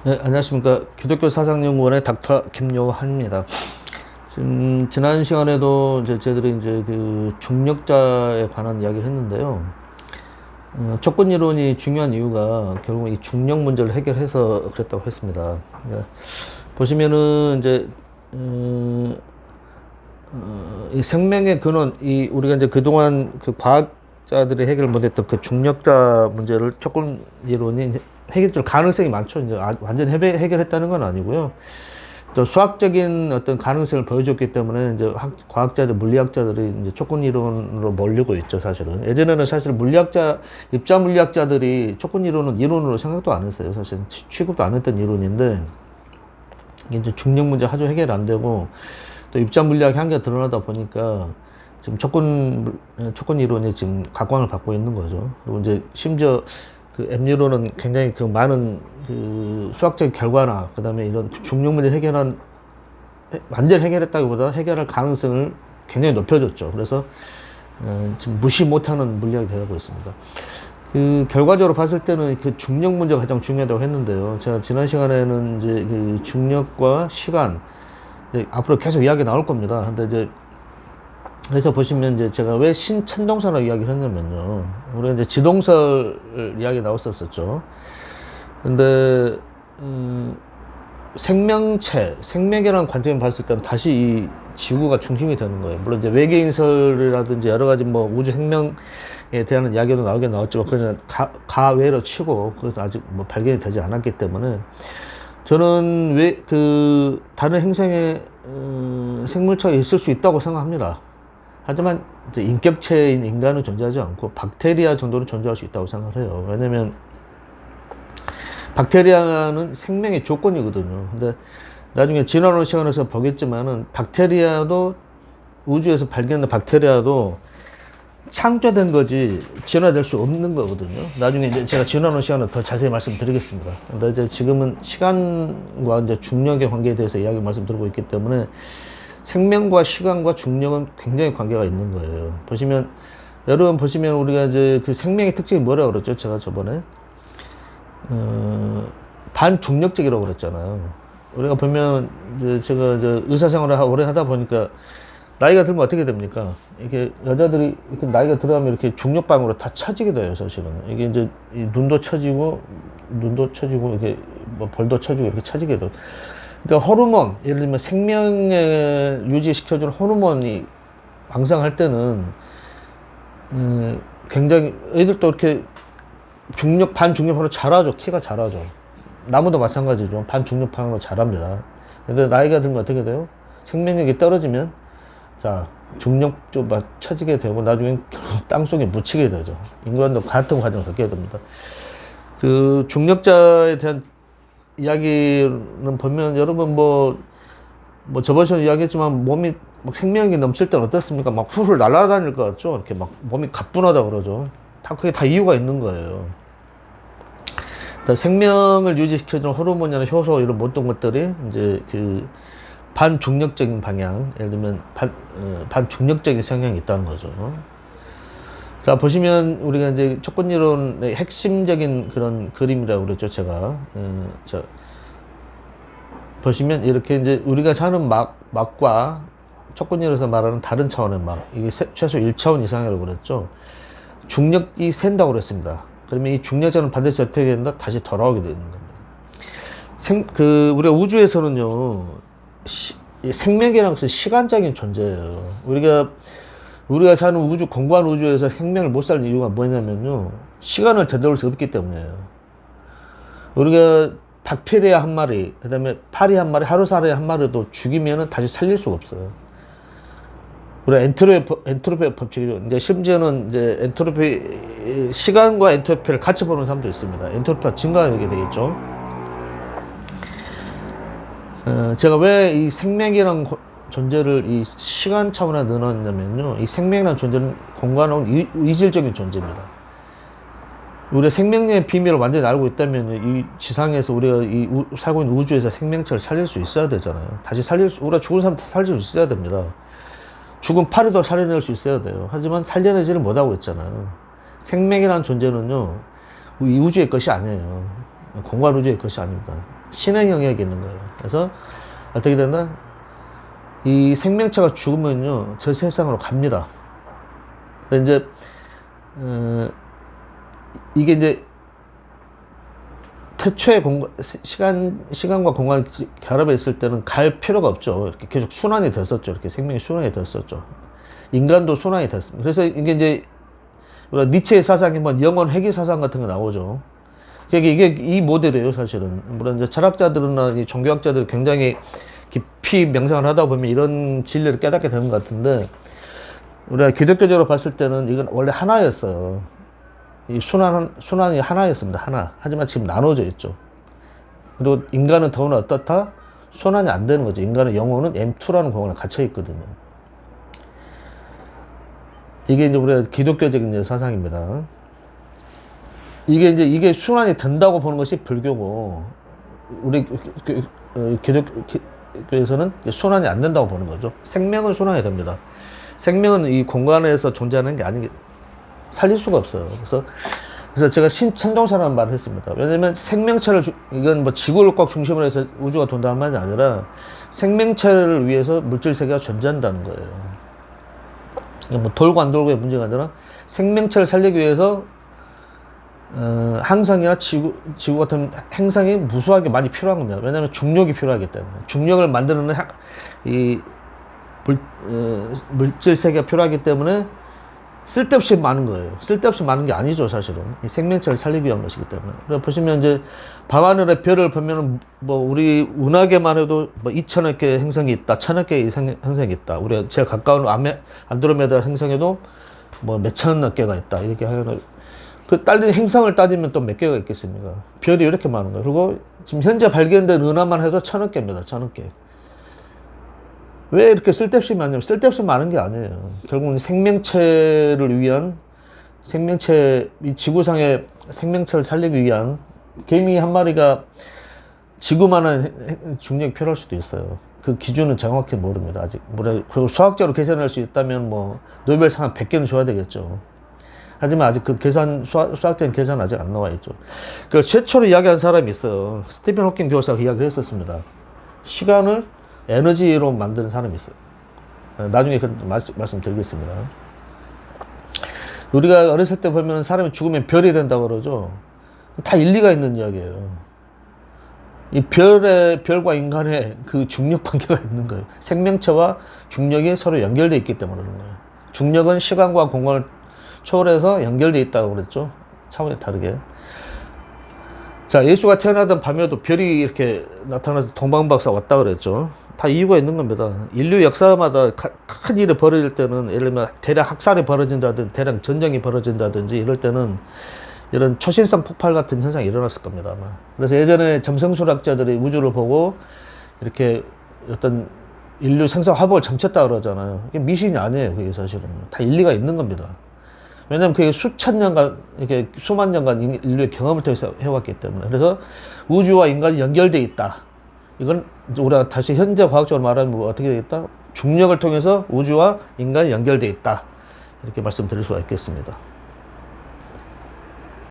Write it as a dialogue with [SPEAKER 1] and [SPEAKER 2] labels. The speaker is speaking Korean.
[SPEAKER 1] 네, 안녕하십니까. 기독교 사상연구원의 닥터 김요한입니다. 지난 시간에도 이제 저희들이 이제 그 중력자에 관한 이야기를 했는데요. 조건 이론이 중요한 이유가 결국 이 중력 문제를 해결해서 그랬다고 했습니다. 보시면은 이제, 이 생명의 근원, 우리가 이제 그동안 그 과학자들이 해결 못했던 그 중력자 문제를 조건 이론이 해결될 가능성이 많죠. 이제 완전히 해결했다는 건 아니고요. 또 수학적인 어떤 가능성을 보여줬기 때문에 이제 과학자들, 물리학자들이 이제 조건 이론으로 몰리고 있죠, 사실은. 예전에는 사실 입자 물리학자들이 조건 이론은 이론으로 생각도 안 했어요. 사실 취급도 안 했던 이론인데, 이제 중력 문제 하도 해결 안 되고, 또 입자 물리학 한계가 드러나다 보니까 지금 조건 이론이 지금 각광을 받고 있는 거죠. 그리고 이제 심지어 그 앱리론은 굉장히 그 많은 그 수학적 결과나 그다음에 이런 중력 문제 완전히 해결했다기보다 해결할 가능성을 굉장히 높여줬죠. 그래서 지금 무시 못하는 물리학이 되어가고 있습니다. 그 결과적으로 봤을 때는 그 중력 문제가 가장 중요하다고 했는데요. 제가 지난 시간에는 이제 그 중력과 시간 앞으로 계속 이야기 나올 겁니다. 근데 이제 그래서 보시면 이제 제가 왜 신천동설을 이야기를 했냐면요. 우리가 이제 지동설 이야기 나왔었죠. 근데, 생명이라는 관점에 봤을 때는 다시 이 지구가 중심이 되는 거예요. 물론 이제 외계인설이라든지 여러 가지 뭐 우주 생명에 대한 이야기도 나오긴 나왔지만, 그냥 가외로 치고, 그것도 아직 뭐 발견이 되지 않았기 때문에, 저는 다른 행성에, 생물체가 있을 수 있다고 생각합니다. 하지만 이제 인격체인 인간은 존재하지 않고 박테리아 정도는 존재할 수 있다고 생각을 해요. 왜냐면 박테리아는 생명의 조건이거든요. 근데 나중에 진화론 시간에서 보겠지만은 우주에서 발견된 박테리아도 창조된 거지 진화될 수 없는 거거든요. 나중에 이제 제가 진화론 시간에 더 자세히 말씀드리겠습니다. 근데 이제 지금은 시간과 이제 중력의 관계에 대해서 이야기 말씀드리고 있기 때문에 생명과 시간과 중력은 굉장히 관계가 있는 거예요. 여러분 보시면 우리가 이제 그 생명의 특징이 뭐라고 그랬죠? 제가 저번에, 반중력적이라고 그랬잖아요. 우리가 보면, 이제 제가 이제 의사생활을 오래 하다 보니까 나이가 들면 어떻게 됩니까? 이렇게 여자들이 이렇게 나이가 들어가면 이렇게 중력방으로 다 처지게 돼요, 사실은. 이게 이제 눈도 처지고, 이렇게 뭐 볼도 처지고 이렇게 처지게 돼요. 그러니까 호르몬, 예를 들면 생명을 유지시켜주는 호르몬이 왕성할 때는, 굉장히, 애들도 이렇게 반중력파로 자라죠. 키가 자라죠. 나무도 마찬가지죠. 반중력파로 자랍니다. 근데 나이가 들면 어떻게 돼요? 생명력이 떨어지면, 자, 중력 좀 처지게 되고, 나중에 땅속에 묻히게 되죠. 인간도 같은 과정을 겪게 됩니다. 그 중력자에 대한 이야기는 보면 여러분 저번 시간에 이야기했지만 몸이 막 생명력이 넘칠 때는 어떻습니까? 막 훌훌 날아다닐 것 같죠? 이렇게 막 몸이 가뿐하다 그러죠. 그게 다 이유가 있는 거예요. 생명을 유지시켜주는 호르몬이나 효소 이런 모든 것들이 이제 그 반중력적인 방향, 예를 들면 반중력적인 성향이 있다는 거죠. 자, 보시면 우리가 이제 조건이론의 핵심적인 그런 그림이라고 그랬죠, 제가. 보시면 이렇게 이제 우리가 사는 막과 조건이론에서 말하는 다른 차원의 막, 이게 최소 1차원 이상이라고 그랬죠. 중력이 샌다고 그랬습니다. 그러면 이 중력자는 반드시 어떻게 된다? 다시 돌아오게 되는 겁니다. 우리가 우주에서는요, 생명이라는 것은 시간적인 존재예요. 우리가 사는 공고한 우주에서 생명을 못 사는 이유가 뭐냐면요. 시간을 되돌릴 수 없기 때문이에요. 우리가 박테리아 한 마리, 그 다음에 파리 한 마리, 하루살이 한 마리도 죽이면은 다시 살릴 수가 없어요. 우리가 엔트로피 법칙이죠. 이제 심지어는 이제 시간과 엔트로피를 같이 보는 사람도 있습니다. 엔트로피가 증가하게 되겠죠. 제가 왜 이 생명이라는 존재를 이 시간 차원에 넣어놨냐면요. 이 생명이라는 존재는 공간은 이질적인 존재입니다. 우리가 생명의 비밀을 완전히 알고 있다면 이 지상에서 우리가 살고 있는 우주에서 생명체를 살릴 수 있어야 되잖아요. 우리가 죽은 사람 살릴 수 있어야 됩니다. 죽은 파리도 살려낼 수 있어야 돼요. 하지만 살려내지를 못하고 있잖아요. 생명이라는 존재는요, 이 우주의 것이 아니에요. 공간 우주의 것이 아닙니다. 신의 영역에 있는 거예요. 그래서 어떻게 되나? 이 생명체가 죽으면요, 저 세상으로 갑니다. 근데 이제, 이게 이제, 태초의 시간과 공간이 결합해 있을 때는 갈 필요가 없죠. 이렇게 계속 순환이 됐었죠. 이렇게 생명이 순환이 됐었죠. 인간도 순환이 됐습니다. 그래서 이게 이제, 우리가 니체의 사상이 뭐 영원 회귀 사상 같은 거 나오죠. 이게 이 모델이에요, 사실은. 물론 이제 철학자들이나 이 종교학자들이 굉장히 깊이 명상을 하다 보면 이런 진리를 깨닫게 되는 것 같은데, 우리가 기독교적으로 봤을 때는 이건 원래 하나였어요. 이 순환이 하나였습니다. 하나. 하지만 지금 나눠져 있죠. 그리고 인간은 더구나 어떻다? 순환이 안 되는 거죠. 인간의 영혼은 M2라는 공간에 갇혀 있거든요. 이게 이제 우리가 기독교적인 이제 사상입니다. 이게 순환이 된다고 보는 것이 불교고, 우리 기독교에서는 순환이 안 된다고 보는 거죠. 생명은 순환이 됩니다. 생명은 이 공간에서 존재하는 게 아닌 게 살릴 수가 없어요. 그래서 제가 천동사라는 말을 했습니다. 왜냐면 생명체를, 이건 뭐 지구를 꼭 중심으로 해서 우주가 돈다는 말이 아니라 생명체를 위해서 물질 세계가 존재한다는 거예요. 뭐 돌고 안 돌고의 문제가 아니라 생명체를 살리기 위해서 항성이나 지구 같은 행성이 무수하게 많이 필요한 겁니다. 왜냐하면 중력이 필요하기 때문에. 중력을 만드는 물질 세계가 필요하기 때문에 쓸데없이 많은 거예요. 쓸데없이 많은 게 아니죠, 사실은. 이 생명체를 살리기 위한 것이기 때문에. 그래서 보시면 이제 밤하늘의 별을 보면은 뭐 우리 은하계만 해도 뭐 2천억 개의 행성이 있다, 1,000억 개의 행성이 있다. 우리가 제일 가까운 안드로메다 행성에도 뭐 몇천억 개가 있다. 이렇게 하면 그 행성을 따지면 또 몇 개가 있겠습니까? 별이 이렇게 많은 거예요. 그리고 지금 현재 발견된 은하만 해도 1,000억 개입니다. 1,000억 개. 왜 이렇게 쓸데없이 많냐면 쓸데없이 많은 게 아니에요. 결국은 생명체를 위한 이 지구상의 생명체를 살리기 위한 개미 한 마리가 지구만한 중력이 필요할 수도 있어요. 그 기준은 정확히 모릅니다. 아직. 그리고 수학적으로 계산할 수 있다면 뭐 노벨상 한 100개는 줘야 되겠죠. 하지만 아직 그 수학적인 계산은 아직 안 나와 있죠. 그걸 최초로 이야기한 사람이 있어요. 스티븐 호킹 교사가 이야기를 했었습니다. 시간을 에너지로 만드는 사람이 있어요. 나중에 말씀드리겠습니다. 우리가 어렸을 때 보면 사람이 죽으면 별이 된다고 그러죠. 다 일리가 있는 이야기예요. 이 별과 인간의 그 중력 관계가 있는 거예요. 생명체와 중력이 서로 연결되어 있기 때문에 그런 거예요. 중력은 시간과 공간을 초월해서 연결되어 있다고 그랬죠. 차원이 다르게. 자, 예수가 태어나던 밤에도 별이 이렇게 나타나서 동방박사 왔다 그랬죠. 다 이유가 있는 겁니다. 인류 역사마다 큰 일이 벌어질 때는, 예를 들면 대량 학살이 벌어진다든지 대량 전쟁이 벌어진다든지 이럴 때는 이런 초신성 폭발 같은 현상이 일어났을 겁니다, 아마. 그래서 예전에 점성술학자들이 우주를 보고 이렇게 어떤 인류 생성 화복을 점쳤다 그러잖아요. 이게 미신이 아니에요, 그게 사실은. 다 일리가 있는 겁니다. 왜냐면 그게 수천 년간, 이렇게 수만 년간 인류의 경험을 통해서 해왔기 때문에. 그래서 우주와 인간이 연결되어 있다. 이건 우리가 다시 현재 과학적으로 말하면 뭐 어떻게 되겠다? 중력을 통해서 우주와 인간이 연결되어 있다. 이렇게 말씀드릴 수가 있겠습니다.